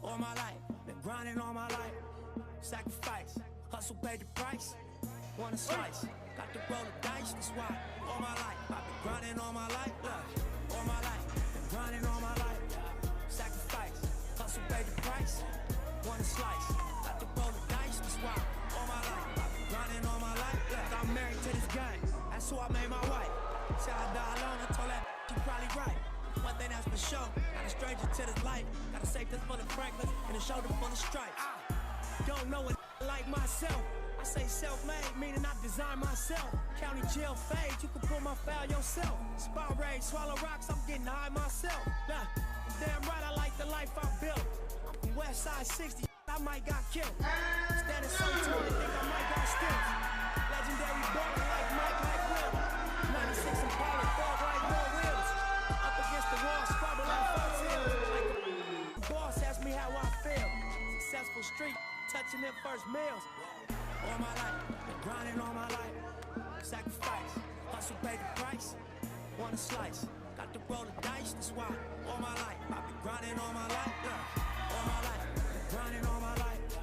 All my life, been grinding all my life. Sacrifice, hustle paid the price. Want a slice, got to roll the dice, that's why. All my life, I've been grinding all my life. All my life, been grinding all my life. Sacrifice, hustle paid the price. Want a slice, got to roll the dice, that's why. All my life, I've been grinding all my life. I'm married to this game, that's who I made my wife. Said I die alone, I told that she probably right. One thing that's for sure, not a stranger to this life. Got a safe that's full of Franklin and a shoulder full of stripes. Don't know it like myself. I say self-made, meaning I design myself. County jail fade, you can pull my foul yourself. Spot rage, swallow rocks, I'm getting high myself. Nah, damn right I like the life I built. I'm from West Side 60, I might got killed. Standing so tall, they think I might got stills. Legendary baller like Mike, like Will. 96 Impala, fall right, no wheels. Up against the wall, scrabble like Fox Hill. Like a boss asked me how I feel. Successful street, touching them first meals. All my life, been grinding all my life. Sacrifice, hustle paid the price. Want a slice, got to roll the dice, that's why. All my life, I've been grinding all my life. All my life, been grinding all my life.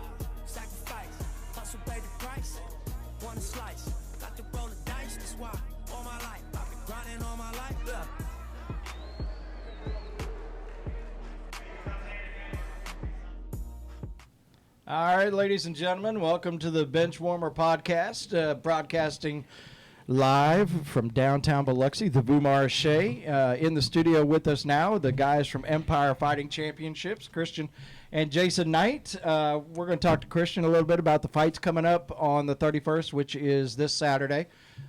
Sacrifice, hustle paid the price. Want a slice, got to roll the dice, that's why. All my life, I've been grinding all my life. All right, ladies and gentlemen, welcome to the Benchwarmer Podcast, broadcasting live from downtown Biloxi, the Vu Marché. In the studio with us now, the guys from Empire Fighting Championships, Christian and Jason Knight. We're going to talk to Christian a little bit about the fights coming up on the 31st, which is this Saturday,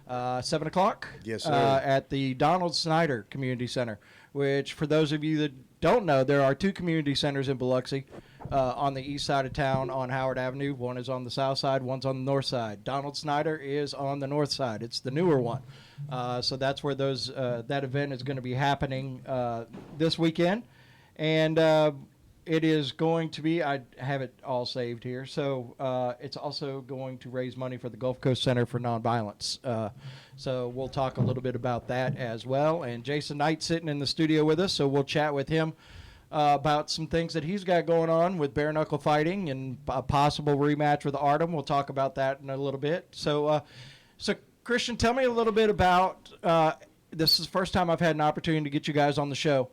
7 o'clock. Yes, sir. At the Donald Snyder Community Center, which, for those of you that don't know, there are two community centers in Biloxi on the east side of town on Howard Avenue. One is on the south side, one's on the north side. Donald Snyder is on the north side. It's the newer one. So that's where that event is going to be happening this weekend. And it is going to be, I have it all saved here, so it's also going to raise money for the Gulf Coast Center for Nonviolence. So we'll talk a little bit about that as well. And Jason Knight sitting in the studio with us, so we'll chat with him about some things that he's got going on with Bare Knuckle Fighting and a possible rematch with Artem. We'll talk about that in a little bit. So Christian, tell me a little bit about, this is the first time I've had an opportunity to get you guys on the show.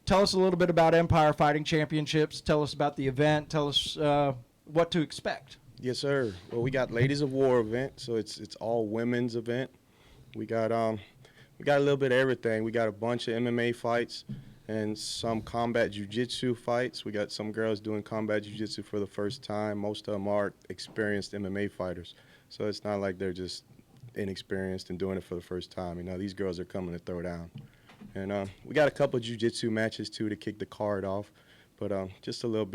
Tell us a little bit about Empire Fighting Championships. Tell us about the event. Tell us what to expect. Yes, sir. Well, we got Ladies of War event, so it's all women's event. We got a little bit of everything. We got a bunch of MMA fights and some combat jiu-jitsu fights. We got some girls doing combat jiu-jitsu for the first time. Most of them are experienced MMA fighters, so it's not like they're just inexperienced and doing it for the first time. You know, these girls are coming to throw down. And we got a couple of jiu-jitsu matches, too, to kick the card off. But just a little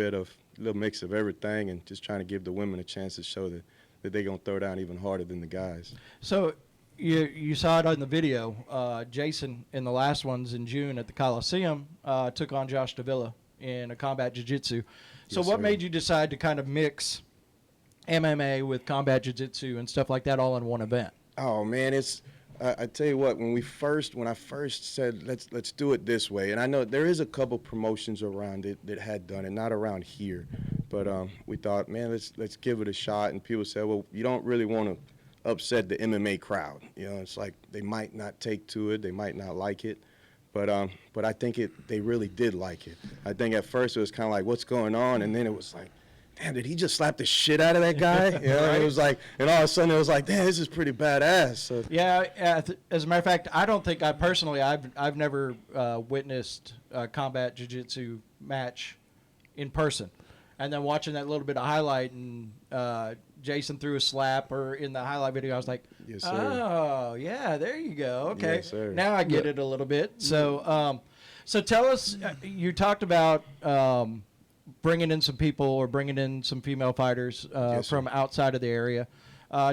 mix of everything and just trying to give the women a chance to show that they're going to throw down even harder than the guys. So you saw it on the video. Jason, in the last ones in June at the Coliseum, took on Josh Davila in a combat jiu-jitsu. So Yes, what sir. made you decide to kind of mix MMA with combat jiu-jitsu and stuff like that all in one event? Oh, man, it's I tell you what, when I first said let's do it this way, and I know there is a couple promotions around it that had done it, not around here, but we thought, man, let's give it a shot. And people said, well, you don't really want to upset the MMA crowd. You know, it's like they might not take to it, they might not like it, but I think they really did like it. I think at first it was kind of like, what's going on, and then it was like, damn, did he just slap the shit out of that guy? You know, Right. It was like, and all of a sudden it was like, damn, this is pretty badass. So, Yeah, as a matter of fact, I don't think I've never witnessed a combat jiu-jitsu match in person. And then watching that little bit of highlight and Jason threw a slap or in the highlight video, I was like, Yes, sir. Oh, yeah, there you go. Okay, Yes, sir. now I get it a little bit. So tell us, you talked about bringing in some people or bringing in some female fighters Yes, from outside of the area.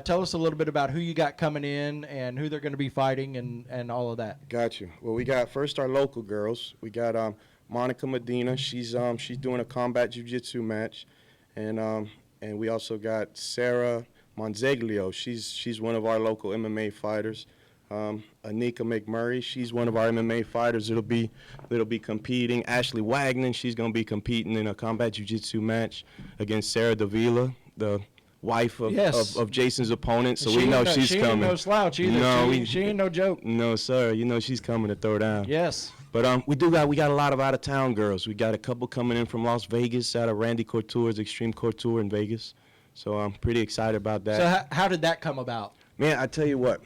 Tell us a little bit about who you got coming in and who they're going to be fighting and all of that. Got you. Well, we got first our local girls. We got Monica Medina. She's doing a combat jiu-jitsu match, and we also got Sarah Monzeglio. She's one of our local MMA fighters. Anika McMurray, she's one of our MMA fighters that'll be competing. Ashley Wagner, she's going to be competing in a combat jiu-jitsu match against Sarah Davila, the wife of Jason's opponent. So we know she's coming. She ain't no slouch either. No, she ain't no joke. No, sir. You know she's coming to throw down. Yes. But we got a lot of out-of-town girls. We got a couple coming in from Las Vegas out of Randy Couture's Extreme Couture in Vegas. So I'm pretty excited about that. So how did that come about? Man, I tell you what,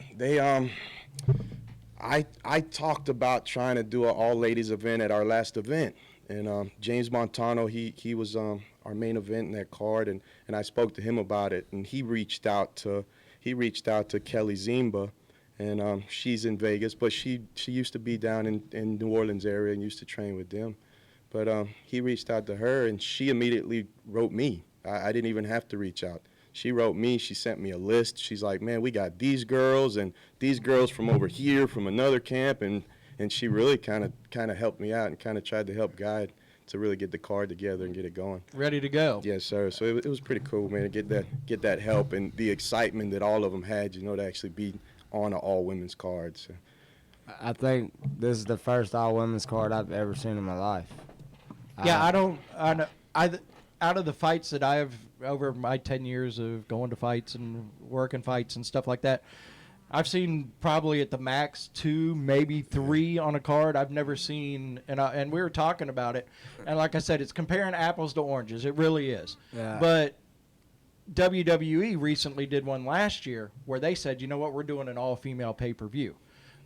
I talked about trying to do an all-ladies event at our last event, and James Montano, he was our main event in that card, and I spoke to him about it, and he reached out to Kelly Zimba, and she's in Vegas, but she used to be down in New Orleans area and used to train with them, but he reached out to her, and she immediately wrote me. I didn't even have to reach out. She wrote me. She sent me a list. She's like, man, we got these girls and these girls from over here from another camp, and she really kind of helped me out and kind of tried to help guide to really get the card together and get it going. Ready to go. Yes, sir. So it was pretty cool, man, to get that help and the excitement that all of them had, to actually be on an all-women's card. So. I think this is the first all-women's card I've ever seen in my life. Yeah, out of the fights that I have over my 10 years of going to fights and working fights and stuff like that, I've seen probably at the max 2, maybe 3 on a card. I've never seen, and we were talking about it, and like I said, it's comparing apples to oranges. It really is. Yeah. But WWE recently did one last year where they said, you know what, we're doing an all-female pay-per-view.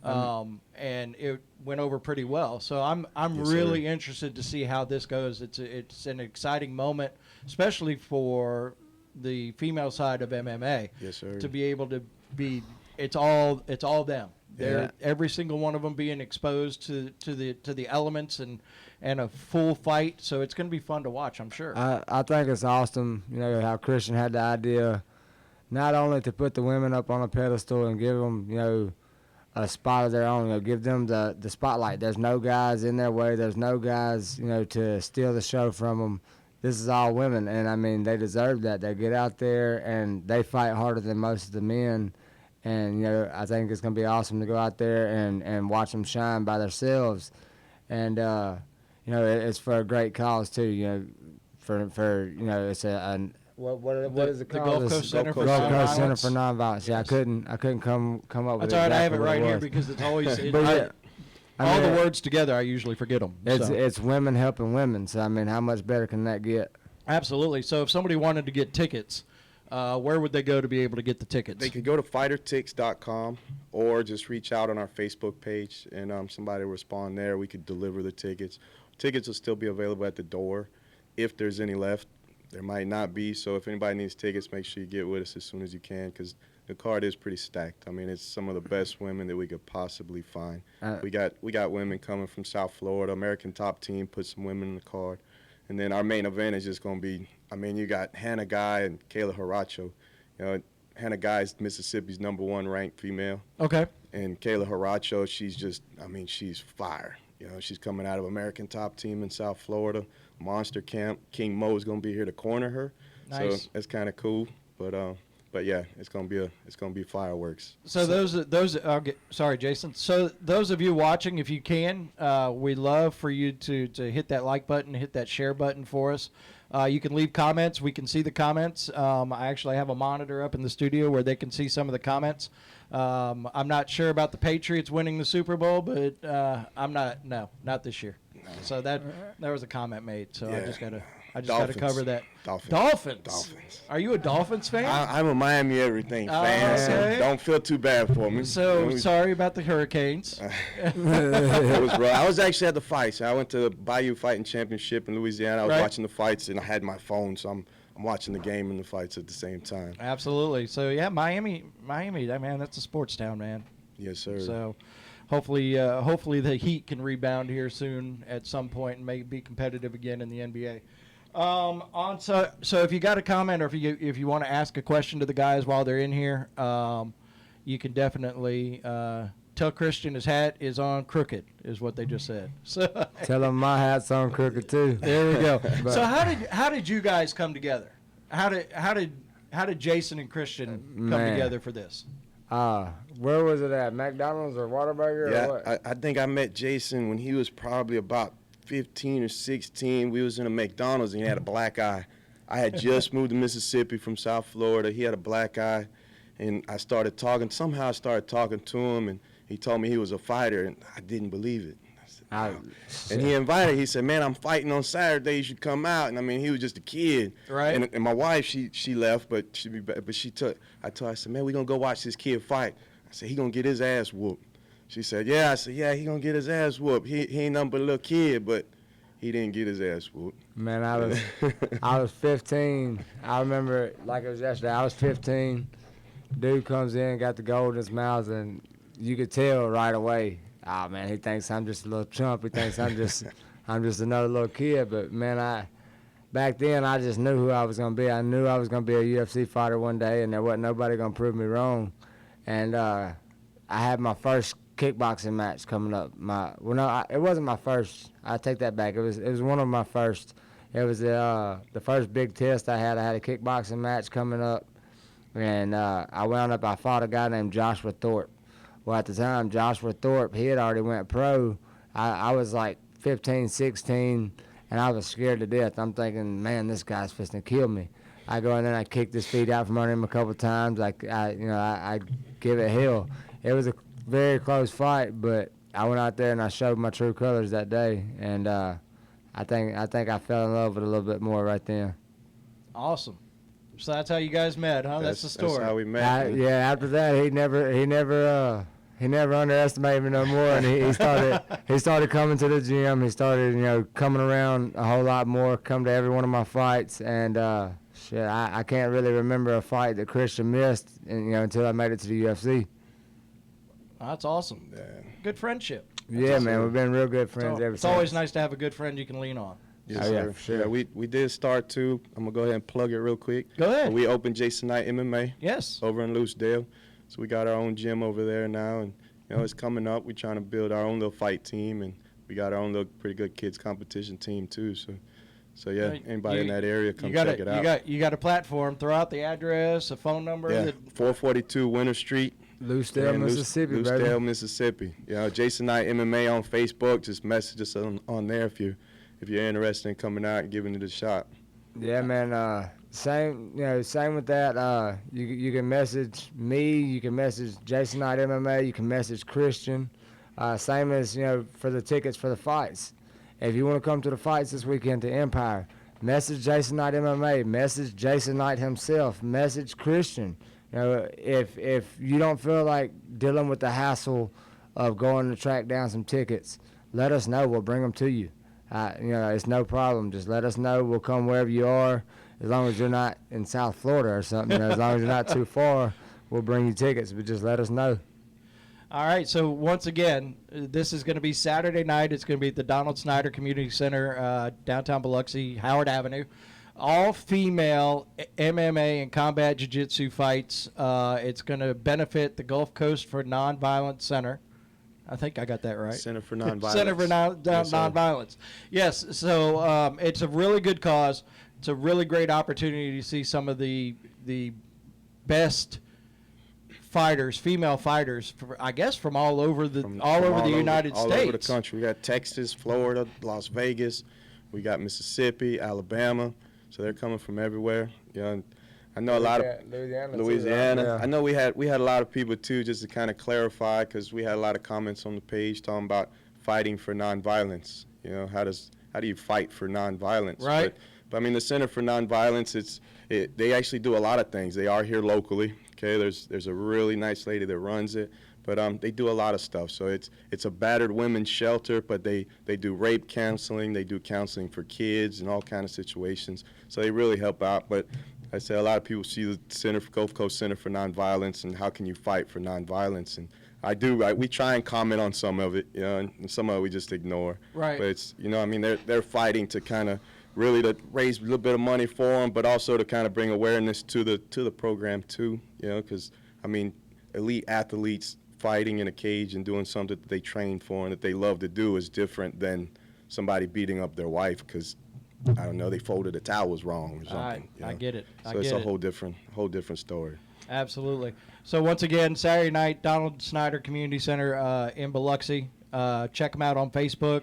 And it went over pretty well. So I'm Yes, really interested to see how this goes. It's an exciting moment, especially for the female side of MMA. Yes, sir. To be able to be, it's all them. They're every single one of them being exposed to the elements and a full fight. So it's going to be fun to watch, I'm sure. I think it's awesome, how Christian had the idea not only to put the women up on a pedestal and give them, a spot of their own, give them the spotlight. There's no guys in their way. There's no guys, to steal the show from them. This is all women, and I mean, they deserve that. They get out there and they fight harder than most of the men, and I think it's gonna be awesome to go out there and watch them shine by themselves, and it's for a great cause too. For it's a what is it called? The Gulf Coast Center for Gulf Coast Center Nonviolence. for Nonviolence. Yeah, I couldn't come up with That's all right. I have exactly it what right here was. because it's always But all the words together. I usually forget them. It's women helping women. So I mean, how much better can that get? Absolutely. So if somebody wanted to get tickets, where would they go to be able to get the tickets? They could go to fightertix.com or just reach out on our Facebook page, and somebody will respond there. We could deliver the tickets. Tickets will still be available at the door if there's any left. There might not be, so if anybody needs tickets, make sure you get with us as soon as you can, because the card is pretty stacked. I mean, it's some of the best women that we could possibly find. We got women coming from South Florida. American Top Team put some women in the card. And then our main event is just going to be, you got Hannah Guy and Kayla Haracho. Hannah Guy is Mississippi's #1 ranked female. Okay. And Kayla Haracho, she's she's fire. She's coming out of American Top Team in South Florida, Monster Camp. King Mo is going to be here to corner her. Nice. So that's kind of cool. But yeah, it's going to be fireworks. So those sorry, Jason. So those of you watching, if you can, we love for you to hit that like button, hit that share button for us. You can leave comments. We can see the comments. I actually have a monitor up in the studio where they can see some of the comments. I'm not sure about the Patriots winning the Super Bowl, but not this year. No. So there was a comment made. So yeah. I just gotta cover that. Dolphins. Are you a Dolphins fan? I'm a Miami everything fan, okay. so don't feel too bad for me. So sorry about the Hurricanes. It was rough. I was actually at the fights. I went to the Bayou Fighting Championship in Louisiana. I was watching the fights, and I had my phone, so I'm watching the game and the fights at the same time. Absolutely. So yeah, Miami. Man, that's a sports town, man. Yes, sir. So hopefully the Heat can rebound here soon at some point and maybe be competitive again in the NBA. So if you got a comment or if you want to ask a question to the guys while they're in here, you can definitely tell Christian his hat is on crooked, is what they just said. So Tell him my hat's on crooked too. there we go. So how did you guys come together? How did Jason and Christian come together for this? Where was it at? McDonald's or Whataburger Yeah, or what? I think I met Jason when he was probably about 15 or 16. We was in a McDonald's and he had a black eye. I had just moved to Mississippi from South Florida. He had a black eye, and I started talking. Somehow I started talking to him, and he told me he was a fighter, and I didn't believe it. I said, wow. And he said, man, I'm fighting on Saturday. You should come out. And I mean, he was just a kid. Right. And my wife, she left, but I told her, I said, man, we going to go watch this kid fight. I said, he going to get his ass whooped. She said, yeah. I said, yeah, he going to get his ass whooped. He ain't nothing but a little kid, but he didn't get his ass whooped. Man, I was 15. I remember like it was yesterday. I was 15. Dude comes in, got the gold in his mouth, and you could tell right away. Oh man, he thinks I'm just a little chump. He thinks I'm just another little kid. But man, back then I just knew who I was gonna be. I knew I was gonna be a UFC fighter one day, and there wasn't nobody gonna prove me wrong. And I had my first kickboxing match coming up. It wasn't my first. I take that back. It was one of my first. It was the first big test I had. I had a kickboxing match coming up, and I fought a guy named Joshua Thorpe. Well, at the time, Joshua Thorpe, he had already went pro. I was like 15, 16, and I was scared to death. I'm thinking, man, this guy's fisting to kill me. I go in there and I kicked his feet out from under him a couple times. I give it hell. It was a very close fight, but I went out there and I showed my true colors that day, and I think I fell in love with it a little bit more right then. Awesome. So that's how you guys met, huh? That's the story. That's how we met. Yeah. After that, he never underestimated me no more, and he started coming to the gym. He started coming around a whole lot more. Come to every one of my fights, and I can't really remember a fight that Christian missed, until I made it to the UFC. That's awesome. Yeah. Good friendship. Yeah, man, we've been real good friends ever since. It's always nice to have a good friend you can lean on. Yes, yeah, sir. for sure. Yeah, we did start too. I'm gonna go ahead and plug it real quick. Go ahead. We opened Jason Knight MMA. Yes. Over in Loosedale, so we got our own gym over there now, and it's coming up. We're trying to build our own little fight team, and we got our own little pretty good kids competition team too. So yeah, anybody in that area, come check it out. You got a platform. Throw out the address, a phone number. Yeah, 442 Winter Street. Loosedale, Mississippi, baby. Loosedale, Mississippi. Jason Knight MMA on Facebook. Just message us on there if you're interested in coming out and giving it a shot. Yeah, man. Same with that. You can message me. You can message Jason Knight MMA. You can message Christian. Same as for the tickets for the fights. If you want to come to the fights this weekend to Empire, message Jason Knight MMA. Message Jason Knight himself. Message Christian. If you don't feel like dealing with the hassle of going to track down some tickets, let us know. We'll bring them to you. It's no problem. Just let us know. We'll come wherever you are, as long as you're not in South Florida or something. As long as you're not too far, we'll bring you tickets. But just let us know. All right. So once again, this is going to be Saturday night. It's going to be at the Donald Snyder Community Center, downtown Biloxi, Howard Avenue. All female MMA and combat jiu-jitsu fights. It's going to benefit the Gulf Coast for Nonviolence Center. I think I got that right. Center for Nonviolence. Center for Nonviolence. Yes, so it's a really good cause. It's a really great opportunity to see some of the best fighters, female fighters, I guess from all over the United States. All over the country. We got Texas, Florida, Las Vegas. We got Mississippi, Alabama. So they're coming from everywhere. I know a lot of Louisiana. Yeah. I know we had a lot of people too, just to kind of clarify, because we had a lot of comments on the page talking about fighting for nonviolence. How do you fight for nonviolence? Right. But I mean, the Center for Nonviolence, they actually do a lot of things. They are here locally. Okay, there's a really nice lady that runs it. But they do a lot of stuff. So it's a battered women's shelter, but they do rape counseling. They do counseling for kids and all kind of situations. So they really help out. But I say a lot of people see the Gulf Coast Center for Nonviolence and how can you fight for nonviolence. And we try and comment on some of it, and some of it we just ignore. Right. But it's, they're fighting to kind of really to raise a little bit of money for them, but also to kind of bring awareness to the program too, because, elite athletes fighting in a cage and doing something that they train for and that they love to do is different than somebody beating up their wife because, I don't know, they folded a towel was wrong or something. I get it. So it's a whole different story. Absolutely. So once again, Saturday night, Donald Snyder Community Center in Biloxi. Check them out on Facebook,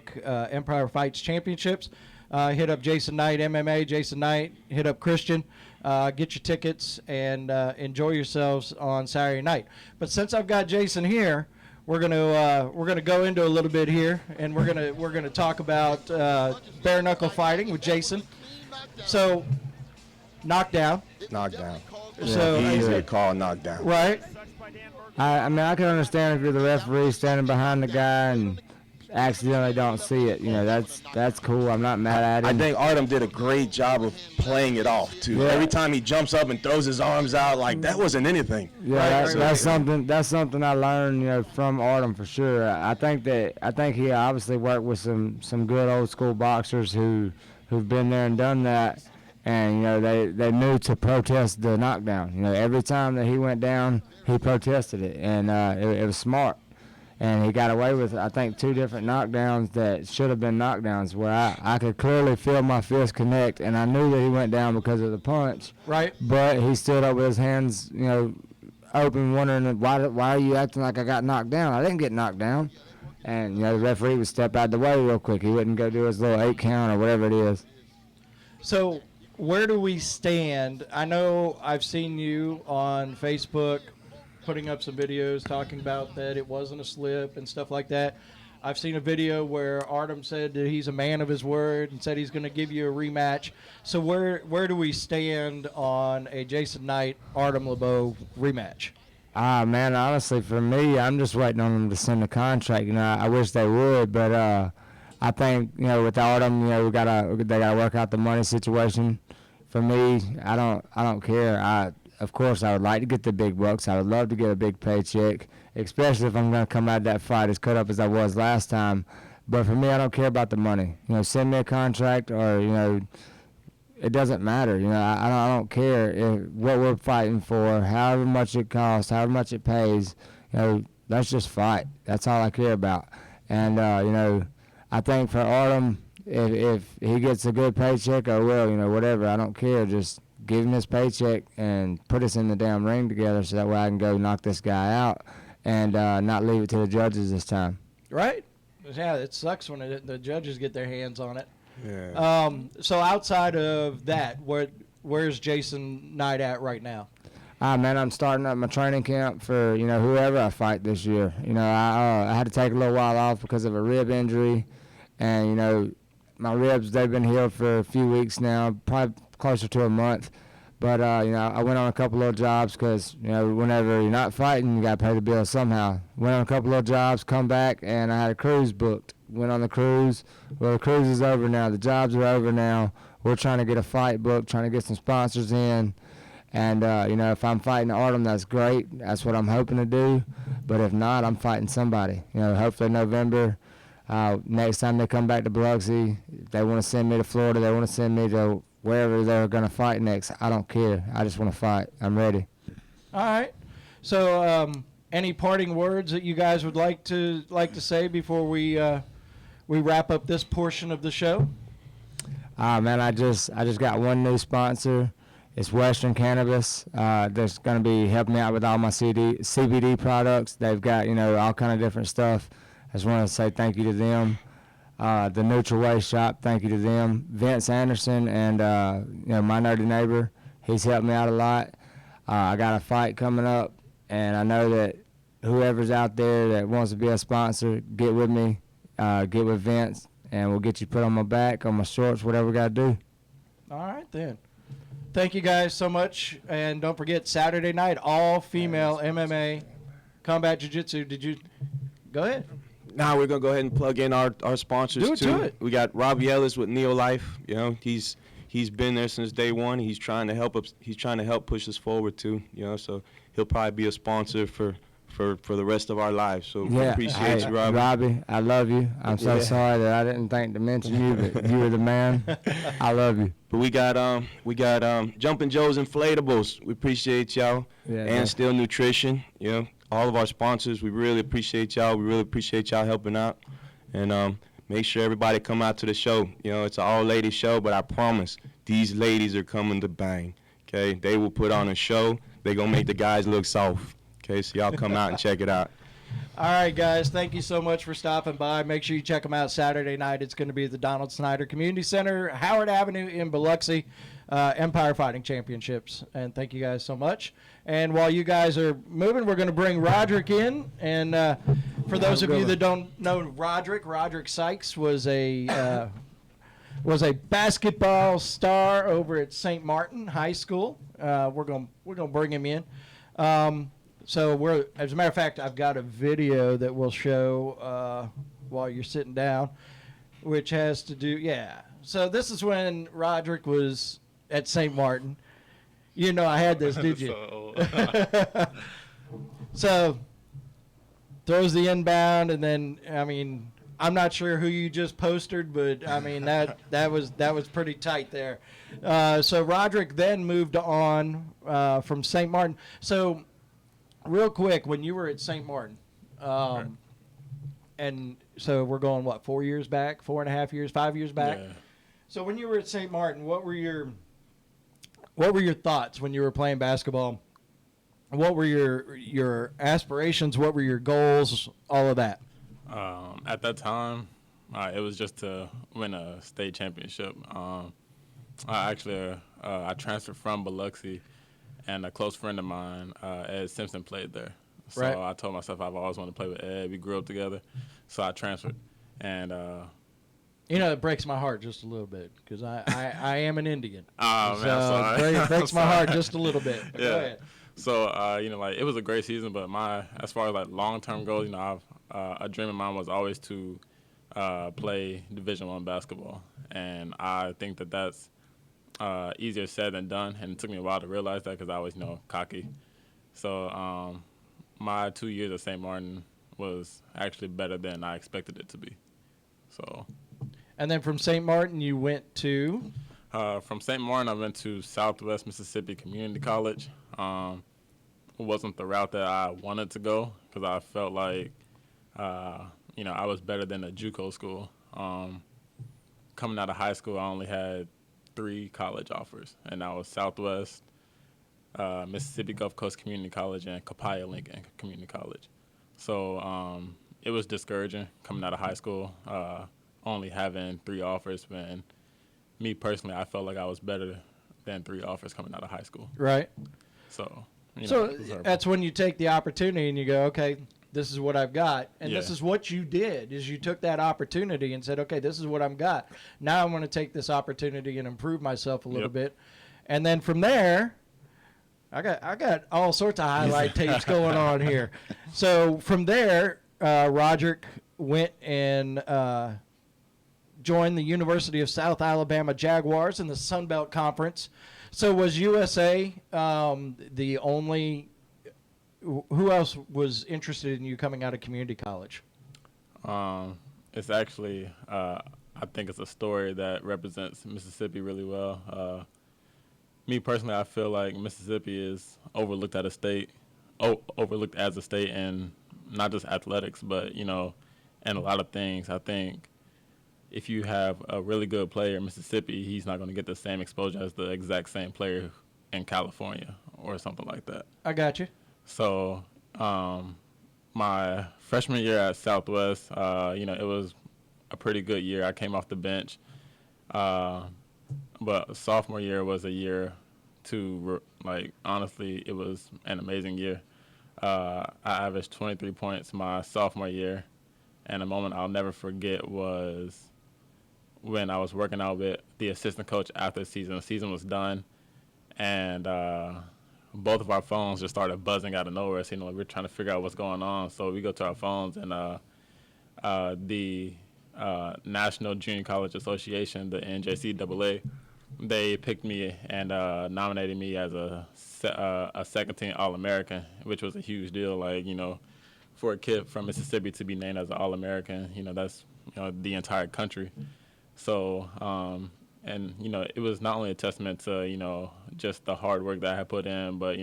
Empire Fights Championships. Hit up Jason Knight MMA, Jason Knight. Hit up Christian. Get your tickets and enjoy yourselves on Saturday night. But since I've got Jason here, we're gonna go into a little bit here, and we're gonna talk about bare knuckle fighting with Jason. So, knockdown. Knockdown. So Easy call, knockdown. right. I mean, I can understand if you're the referee standing behind the guy and accidentally don't see it. You know, that's cool. I'm not mad at him. I think Artem did a great job of playing it off too. Yeah. Every time he jumps up and throws his arms out, like that wasn't anything. Yeah, that's something I learned, you know, from Artem for sure. I think he obviously worked with some good old school boxers who've been there and done that, and you know they knew to protest the knockdown. You know, every time that he went down, he protested it, and it was smart. And he got away with, I think, 2 different knockdowns that should have been knockdowns where I could clearly feel my fist connect, and I knew that he went down because of the punch. Right. But he stood up with his hands, you know, open, wondering, why are you acting like I got knocked down? I didn't get knocked down. And, you know, the referee would step out the way real quick. He wouldn't go do his little 8 count or whatever it is. So where do we stand? I know I've seen you on Facebook putting up some videos talking about that it wasn't a slip and stuff like that. I've seen a video where Artem said that he's a man of his word and said he's going to give you a rematch. So where do we stand on a Jason Knight Artem LeBeau rematch? Man, honestly, for me, I'm just waiting on them to send the contract. You know, I wish they would, but I think, you know, with Artem, you know, they gotta work out the money situation. For me, I don't care. Of course, I would like to get the big bucks. I would love to get a big paycheck, especially if I'm going to come out of that fight as cut up as I was last time. But for me, I don't care about the money. You know, send me a contract or, you know, it doesn't matter. You know, I don't care what we're fighting for, however much it costs, however much it pays. You know, let's just fight. That's all I care about. And, you know, I think for Artem, if he gets a good paycheck, I will, you know, whatever. I don't care. Just give him his paycheck and put us in the damn ring together so that way I can go knock this guy out and not leave it to the judges this time. Right. Yeah, it sucks when the judges get their hands on it. Yeah. So outside of that, where's Jason Knight at right now? Man, I'm starting up my training camp for, you know, whoever I fight this year. You know, I had to take a little while off because of a rib injury, and, you know, my ribs, they've been healed for a few weeks now, probably closer to a month. But, you know, I went on a couple little jobs because, you know, whenever you're not fighting, you got to pay the bills somehow. Went on a couple little jobs, come back, and I had a cruise booked. Went on the cruise. Well, the cruise is over now. The jobs are over now. We're trying to get a fight booked, trying to get some sponsors in. And, you know, if I'm fighting Artem, that's great. That's what I'm hoping to do. But if not, I'm fighting somebody. You know, hopefully November. Next time they come back to Biloxi, if they want to send me to Florida, they want to send me to wherever they're going to fight next. I don't care. I just want to fight. I'm ready. All right. So, any parting words that you guys would like to say before we wrap up this portion of the show? Man, I just got one new sponsor. It's Western Cannabis. That's going to be helping me out with all my CBD products. They've got, you know, all kind of different stuff. I just want to say thank you to them. The Neutral Waste Shop, thank you to them. Vince Anderson and, you know, my nerdy neighbor, he's helped me out a lot. I got a fight coming up, and I know that whoever's out there that wants to be a sponsor, get with me, get with Vince, and we'll get you put on my back, on my shorts, whatever we got to do. All right, then. Thank you guys so much. And don't forget, Saturday night, all-female MMA combat jiu-jitsu. Did you – go ahead. Now we're gonna go ahead and plug in our sponsors Do it too. to it. We got Robbie Ellis with Neolife. You know, he's been there since day one. He's trying to help us. He's trying to help push us forward too. You know, so he'll probably be a sponsor for the rest of our lives. So we appreciate you, Robbie. Robbie, I love you. I'm so sorry that I didn't think to mention you, but you were the man. I love you. But we got Jumpin' Joe's Inflatables. We appreciate y'all. And Still Nutrition. You know, all of our sponsors. We really appreciate y'all. We really appreciate y'all helping out. And make sure everybody come out to the show. You know, it's an all-ladies show, but I promise these ladies are coming to bang. Okay, they will put on a show. They gonna make the guys look soft. Okay, so y'all come out and check it out. All right, guys, thank you so much for stopping by. Make sure you check them out Saturday night. It's going to be at the Donald Snyder Community Center, Howard Avenue in Biloxi, Empire Fighting Championships. And thank you guys so much. And while you guys are moving, we're going to bring Rodrick in. And for those of you that don't know Rodrick Sikes was a basketball star over at St. Martin High School. We're gonna bring him in. So as a matter of fact, I've got a video that we'll show while you're sitting down, which has to do, So this is when Rodrick was at St. Martin. You know I had this, did you? So throws the inbound, and then, I mean, I'm not sure who you just posted, but I mean that was pretty tight there. So Rodrick then moved on from St. Martin. So real quick, when you were at St. Martin, and so we're going, 4 years back, 4.5 years, 5 years back? Yeah. So when you were at St. Martin, what were your thoughts when you were playing basketball? What were your aspirations? What were your goals? All of that. At that time, it was just to win a state championship. I transferred from Biloxi, and a close friend of mine, Ed Simpson, played there. So Right. I told myself I've always wanted to play with Ed. We grew up together, so I transferred. And it breaks my heart just a little bit because I am an Indian. oh So man, I'm sorry. it breaks my heart just a little bit. But Yeah. Go ahead. So it was a great season, but as far as long-term goals, a dream of mine was always to play Division I basketball, and I think that's easier said than done, and it took me a while to realize that because I was cocky. So my 2 years at St. Martin was actually better than I expected it to be. So. And then from St. Martin, you went to? From St. Martin, I went to Southwest Mississippi Community College. It wasn't the route that I wanted to go because I felt like, I was better than a JUCO school. Coming out of high school, I only had 3 college offers, and that was Southwest, Mississippi Gulf Coast Community College, and Copiah Lincoln Community College. So it was discouraging coming out of high school, only having 3 offers when me personally, I felt like I was better than 3 offers coming out of high school. Right. So, that's when you take the opportunity and you go, okay, this is what I've got. And this Yeah. is what you did, is you took that opportunity and said, okay, this is what I've got. Now I'm going to take this opportunity and improve myself a little bit. And then from there, I got all sorts of highlight tapes going on here. So from there, Rodrick went and joined the University of South Alabama Jaguars in the Sun Belt Conference. So was USA the only? Who else was interested in you coming out of community college? It's actually, I think it's a story that represents Mississippi really well. Me personally, I feel like Mississippi is overlooked as a state, and not just athletics, but and a lot of things. I think if you have a really good player in Mississippi, he's not going to get the same exposure as the exact same player in California or something like that. I got you. So my freshman year at Southwest, it was a pretty good year. I came off the bench. But sophomore year was a year honestly, it was an amazing year. I averaged 23 points my sophomore year, and a moment I'll never forget was when I was working out with the assistant coach after the season. The season was done, and both of our phones just started buzzing out of nowhere. So, we're trying to figure out what's going on. So we go to our phones, and the National Junior College Association, the NJCAA, they picked me and nominated me as a second-team All-American, which was a huge deal. For a kid from Mississippi to be named as an All-American, that's the entire country. So, it was not only a testament to just the hard work that I had put in, but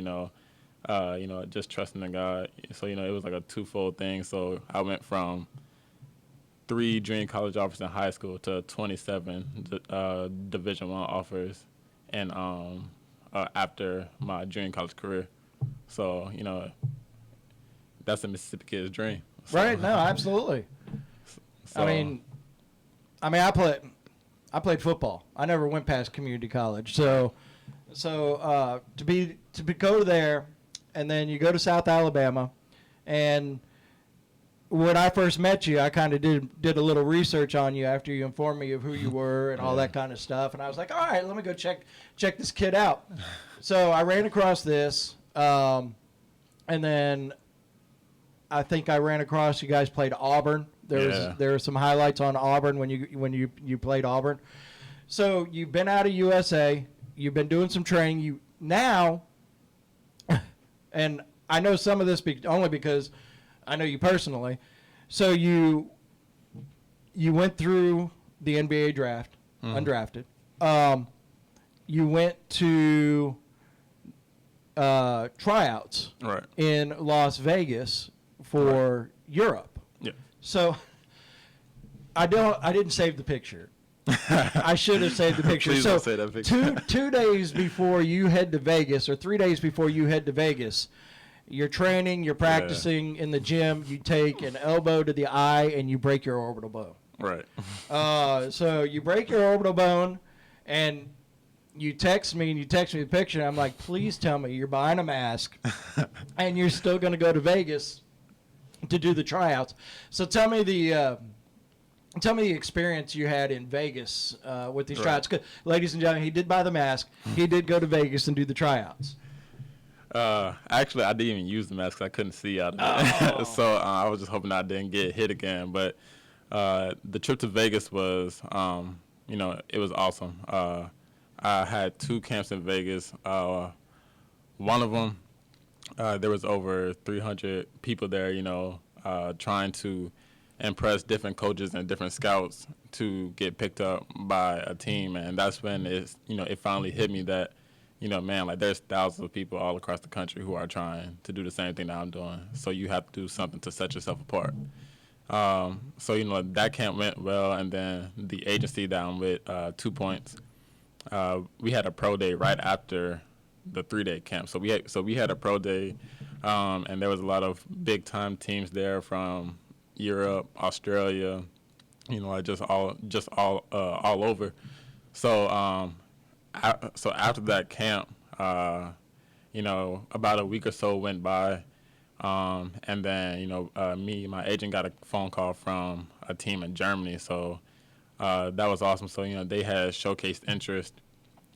just trusting in God. So it was like a twofold thing. So I went from 3 junior college offers in high school to 27 Division I offers, and after my junior college career. So, that's a Mississippi kid's dream. So, Right? No, absolutely. so, I played football. I never went past community college. So to go there, and then you go to South Alabama, and when I first met you, I kind of did a little research on you after you informed me of who you were and all that kind of stuff, and I was like, all right, let me go check this kid out. So I ran across this, and then I think I ran across you guys played Auburn. There were some highlights on Auburn when you played Auburn. So you've been out of USA. You've been doing some training. You now, and I know some of this only because I know you personally. So you went through the NBA draft, undrafted. You went to tryouts in Las Vegas for Europe. Yeah. So I didn't save the picture. I should have saved the picture. Please so don't say that picture. two days before you head to Vegas, or 3 days before you head to Vegas, you're training, you're practicing in the gym. You take an elbow to the eye and you break your orbital bone. Right. So you break your orbital bone, and you text me the picture. And I'm like, please tell me you're behind a mask, and you're still going to go to Vegas to do the tryouts. So tell me the experience you had in Vegas with these tryouts. 'Cause, ladies and gentlemen, he did buy the mask. He did go to Vegas and do the tryouts. Actually, I didn't even use the mask because I couldn't see out of it. So I was just hoping I didn't get hit again. But the trip to Vegas was, it was awesome. I had 2 camps in Vegas. One of them, there was over 300 people there, trying to impress different coaches and different scouts to get picked up by a team. And that's when it finally hit me that, there's thousands of people all across the country who are trying to do the same thing that I'm doing. So you have to do something to set yourself apart. So, that camp went well. And then the agency that I'm with, 2 Points, we had a pro day right after the 3-day camp. So we had a pro day, and there was a lot of big time teams there from Europe, Australia, just all over. So so after that camp, about a week or so went by, and then my agent got a phone call from a team in Germany. So that was awesome. So they had showcased interest.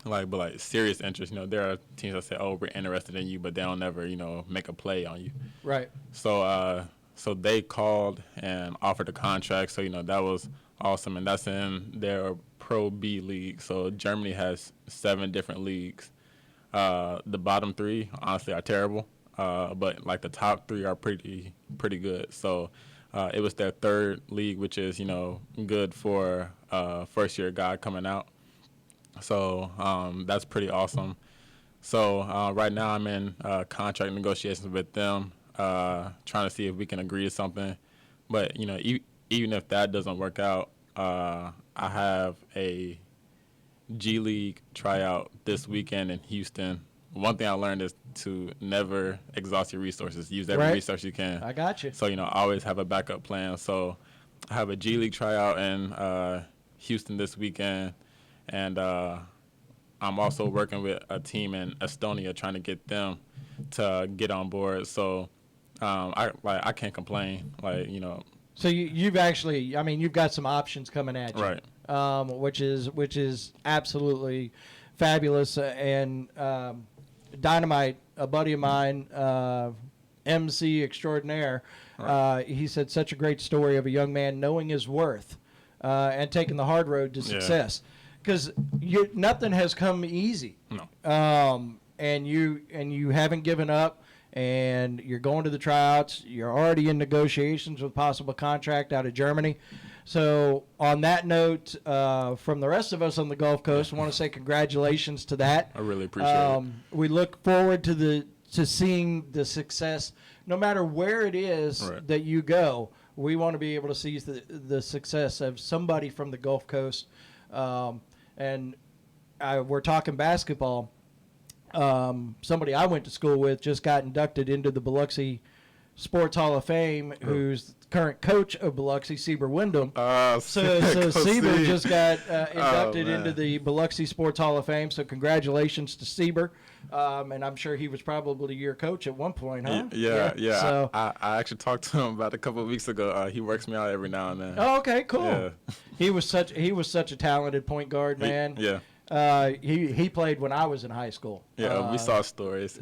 But serious interest. There are teams that say, "Oh, we're interested in you," but they don't ever, make a play on you. Right. So they called and offered a contract. So that was awesome, and that's in their Pro B league. So Germany has 7 different leagues. The bottom 3 honestly are terrible, but the top 3 are pretty good. So it was their 3rd league, which is good for first year guy coming out. So that's pretty awesome. So right now I'm in contract negotiations with them, trying to see if we can agree to something. But, even if that doesn't work out, I have a G League tryout this weekend in Houston. One thing I learned is to never exhaust your resources. Use every resource you can. I got you. So, always have a backup plan. So I have a G League tryout in Houston this weekend. And I'm also working with a team in Estonia trying to get them to get on board. So I can't complain. So you've actually, you've got some options coming at you, right? Which is absolutely fabulous. And Dynamite, a buddy of mine, MC extraordinaire, he said such a great story of a young man knowing his worth and taking the hard road to success. Because nothing has come easy. No. And you haven't given up, and you're going to the tryouts. You're already in negotiations with possible contract out of Germany. So on that note, from the rest of us on the Gulf Coast, I want to say congratulations to that. I really appreciate it. We look forward to seeing the success, no matter where it is that you go. We want to be able to see the success of somebody from the Gulf Coast. And we're talking basketball. somebody I went to school with just got inducted into the Biloxi Sports Hall of Fame, who's the current coach of Biloxi, Sieber Wyndham. So Sieber just got inducted into the Biloxi Sports Hall of Fame. So congratulations to Sieber. And I'm sure he was probably your coach at one point, huh? Yeah. So I actually talked to him about a couple of weeks ago. He works me out every now and then. oh, okay, cool. Yeah. He was such a talented point guard, man. Yeah. He played when I was in high school. Yeah, we saw stories.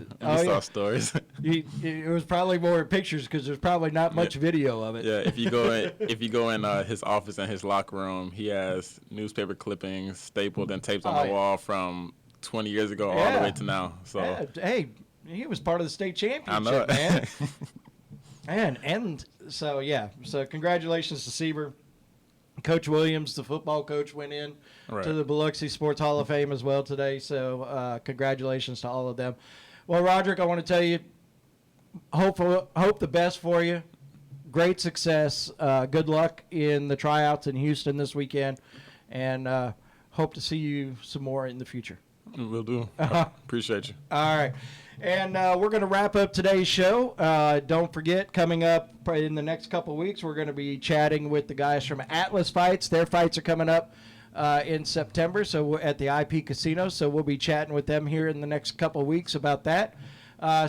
Stories. It was probably more pictures because there's probably not much video of it. Yeah, if you go in his office and his locker room, he has newspaper clippings stapled and taped on the wall from 20 years ago all the way to now. So hey, he was part of the state championship, I know it. man. and so congratulations to Sieber. Coach Williams, the football coach, went in to the Biloxi Sports Hall of Fame as well today. So congratulations to all of them. Well, Rodrick, I want to tell you, hope the best for you. Great success. Good luck in the tryouts in Houston this weekend, and hope to see you some more in the future. Will do. Appreciate you. All right. And we're going to wrap up today's show. Don't forget, coming up in the next couple of weeks, we're going to be chatting with the guys from Atlas Fights. Their fights are coming up in September, so we're at the IP Casino. So we'll be chatting with them here in the next couple of weeks about that.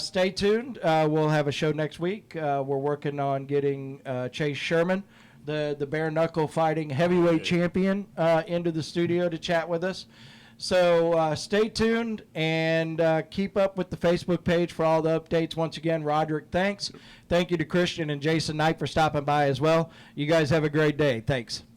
Stay tuned. We'll have a show next week. We're working on getting Chase Sherman, the Bare Knuckle Fighting heavyweight champion, into the studio to chat with us. So stay tuned and keep up with the Facebook page for all the updates. Once again, Rodrick, thanks. Thank you to Christian and Jason Knight for stopping by as well. You guys have a great day. Thanks.